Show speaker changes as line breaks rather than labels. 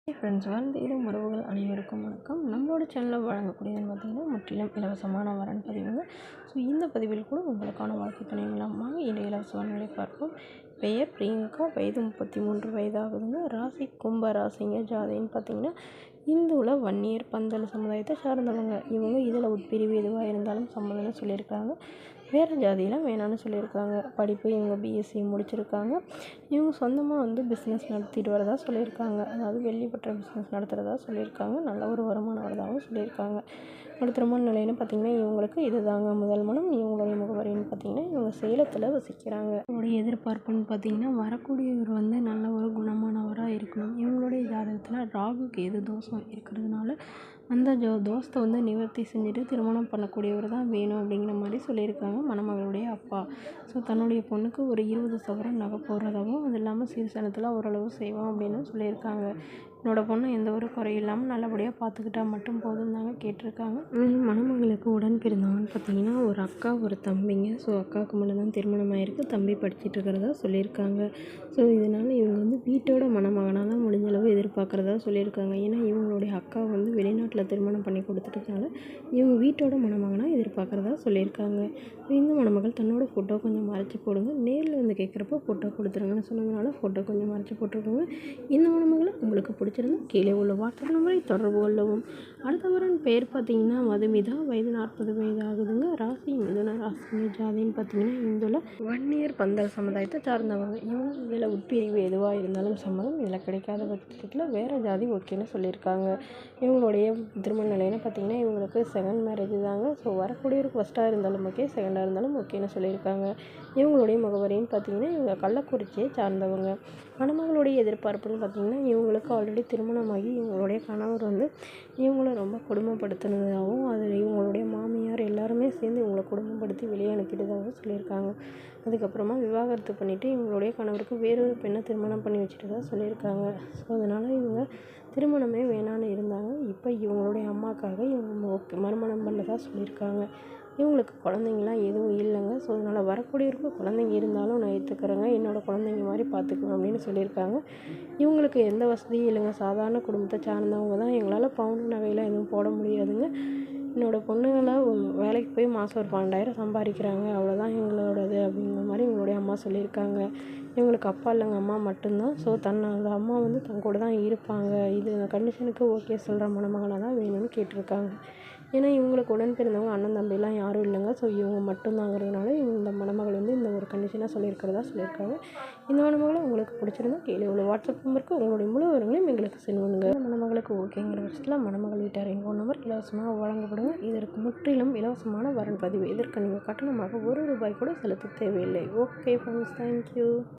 Friends, வாழ்ந்தேடும் உறவுகள் அனைவருக்கும் வணக்கம். நம்மளோட சேனலில் வழங்கக்கூடியதுன்னு பார்த்திங்கன்னா முற்றிலும் இலவசமான வரன் பதிவுங்க. ஸோ இந்த பதிவில் கூட உங்களுக்கான வாழ்க்கை துணை மூலமாக இந்த இலவச வரன்களை பார்ப்போம். பெயர் பிரியங்கா, வயது 33 வயதாகுதுங்க. ராசி கும்ப ராசிங்க. ஜாதின்னு பார்த்திங்கன்னா இந்துவில் வன்னியர் பந்தல் சமுதாயத்தை சார்ந்தவங்க. இவங்க இதில் உட்பிரிவு எதுவாக இருந்தாலும் சம்மதம்னு சொல்லியிருக்காங்க. வேறு ஜாதியெலாம் வேணான்னு சொல்லியிருக்காங்க. படிப்பு இவங்க பிஎஸ்சி முடிச்சிருக்காங்க. இவங்க சொந்தமாக பிஸ்னஸ் நடத்திட்டு வரதா சொல்லியிருக்காங்க. அதாவது வெள்ளிப்பட்ட பிஸ்னஸ் நடத்துகிறதா சொல்லியிருக்காங்க. நல்ல ஒரு வருமானம் வரதாகவும் சொல்லியிருக்காங்க. திருமண நிலைன்னு பார்த்திங்கன்னா இவங்களுக்கு இதுதாங்க முதல் மனம். இவங்களுடைய முகவரின்னு பார்த்திங்கன்னா இவங்க சேலத்தில் வசிக்கிறாங்க. இவங்களுடைய எதிர்பார்ப்புன்னு பார்த்திங்கன்னா வரக்கூடியவர் நல்ல ஒரு குணமானவராக இருக்கணும். இவங்களுடைய ஜாதகத்தில் ராகு கேது தோஷம் இருக்கிறதுனால அந்த தோஷத்தை நிவர்த்தி செஞ்சுட்டு திருமணம் பண்ணக்கூடியவர் தான் வேணும் அப்படிங்கிற மாதிரி சொல்லியிருக்காங்க மணமகளுடைய அப்பா. ஸோ தன்னுடைய பொண்ணுக்கு ஒரு 20 சவரன் நகை போடுறதாகவும் அது இல்லாமல் சீர்சனத்தில் ஓரளவு செய்வோம் அப்படின்னு சொல்லியிருக்காங்க. என்னோடய பொண்ணு எந்த ஒரு குறையும் இல்லாமல் நல்லபடியாக பார்த்துக்கிட்டா மட்டும் போதும் தாங்க கேட்டிருக்காங்க. மணமகளுக்கு உடன் பிறந்தவங்கன்னு பார்த்தீங்கன்னா ஒரு அக்கா ஒரு தம்பிங்க. ஸோ அக்காவுக்கு மட்டும்தான் திருமணம் ஆகிருக்கு. தம்பி படிச்சுட்டு இருக்கிறதா சொல்லியிருக்காங்க. ஸோ இதனால் இவங்க வீட்டோட மணமகனாக தான் முடிஞ்சளவு எதிர்பார்க்குறதா சொல்லியிருக்காங்க. ஏன்னா இவங்களுடைய அக்கா வெளிநாட்டில் திருமணம் பண்ணி கொடுத்துட்டதுனால இவங்க வீட்டோட மணமகனாக எதிர்பார்க்குறதா சொல்லியிருக்காங்க. இந்த மணமகள் தன்னோட ஃபோட்டோ கொஞ்சம் மறைச்சி போடுங்க, நேரில் கேட்குறப்போ ஃபோட்டோ கொடுத்துருங்கன்னு சொன்னதுனால ஃபோட்டோ கொஞ்சம் மறைச்சி போட்டிருக்கோங்க. இந்த மணமகளை உங்களுக்கு பிடிச்சிருந்தா கீழே உள்ள வாட்ஸ்அப் நம்பரை தொடர்பு கொள்ளவும். அடுத்தவரின் பெயர் பார்த்தீங்கன்னா மதுமிதா, வயது 40 வயது ஆகுதுங்க. ராசி மிதுன ராசிங்க. ஜாதின்னு பார்த்தீங்கன்னா இந்துல வன்னியர் பந்தல் சமுதாயத்தை சார்ந்தவங்க. இவங்க இதில் உட்பிரிவு எதுவாக இருந்தாலும் சம்மதம். இதில் கிடைக்காத பட்சத்தில் வேறு ஜாதி ஓகேன்னு சொல்லியிருக்காங்க. இவங்களுடைய திருமண நிலைன்னு பார்த்தீங்கன்னா இவங்களுக்கு செகண்ட் மேரேஜ் தாங்க. ஸோ வரக்கூடியவருக்கு ஃபஸ்ட்டாக இருந்தாலும் ஓகே, செகண்டாக இருந்தாலும் ஓகேன்னு சொல்லியிருக்காங்க. இவங்களுடைய முகவரின்னு பார்த்தீங்கன்னா இவங்க கள்ளக்குறிச்சியை சார்ந்தவங்க. மணமகளுடைய எதிர்பார்ப்புன்னு பார்த்தீங்கன்னா இவங்களுக்கு ஆல்ரெடி திருமணமாகி இவங்களுடைய கணவர் இவங்கள ரொம்ப கொடுமைப்படுத்தினதாகவும் அதில் இவங்களுடைய மாமியார் எல்லாருமே சேர்ந்து இவங்களை கொடுமைப்படுத்தி வெளியே அனுப்பிட்டதாகவும் சொல்லியிருக்காங்க. அதுக்கப்புறமா விவாகரத்து பண்ணிவிட்டு இவங்களுடைய கணவருக்கு வேறொரு பெண்ணை திருமணம் பண்ணி வச்சுட்டதா சொல்லியிருக்காங்க. ஸோ அதனால் இவங்க திருமணமே வேணான்னு இருந்தாங்க. இப்போ இவங்களுடைய அம்மாக்காக இவங்க மறுமணம் பண்ணதா சொல்லியிருக்காங்க. இவங்களுக்கு குழந்தைங்களாம் எதுவும் இல்லைங்க. ஸோ அதனால் வரக்கூடியவருக்கு குழந்தைங்க இருந்தாலும் நான் ஏற்றுக்கிறேங்க, என்னோடய குழந்தைங்க மாதிரி பார்த்துக்குவேன் அப்படின்னு சொல்லியிருக்காங்க. இவங்களுக்கு எந்த வசதியும் இல்லைங்க. சாதாரண குடும்பத்தை சார்ந்தவங்க தான். எங்களால் பவுன் நகையெல்லாம் எதுவும் போட முடியாதுங்க. என்னோடய பொண்ணுங்களாம் வேலைக்கு போய் மாதம் ஒரு 12,000 சம்பாதிக்கிறாங்க, அவ்வளோதான் எங்களோடது அப்படிங்கிற மாதிரி இவங்களுடைய அம்மா சொல்லியிருக்காங்க. இவங்களுக்கு அப்பா இல்லைங்க, அம்மா மட்டும்தான். ஸோ அந்த அம்மா தன் கூட தான் இருப்பாங்க. இது கண்டிஷனுக்கு ஓகே சொல்கிற மணமகனாக தான் வேணும்னு கேட்டிருக்காங்க. ஏன்னா இவங்களுக்கு உடன் பிறந்தவங்க அண்ணன் தம்பிலாம் யாரும் இல்லைங்க. ஸோ இவங்க மட்டும்தாங்கிறதுனால இந்த மணமகள் இந்த ஒரு கண்டிஷனாக சொல்லியிருக்காங்க. இந்த மணமகளை உங்களுக்கு பிடிச்சிருந்தா கீழே உள்ள வாட்ஸ்அப் நம்பருக்கு உங்களுடைய முழு விவரங்களையும் எங்களுக்கு சென்ட் பண்ணுங்க. மணமகளுக்கு ஓகேங்கிற பட்சத்தில் மணமகள் வீட்டாரின் ஃபோன் நம்பர் இலவசமாக வழங்கப்படுங்க. இதற்கு முற்றிலும் இலவசமான வரன் பதிவு. இதற்கு நீங்கள் கட்டணமாக ₹1 கூட செலுத்த தேவையில்லை. Okay friends, thank you.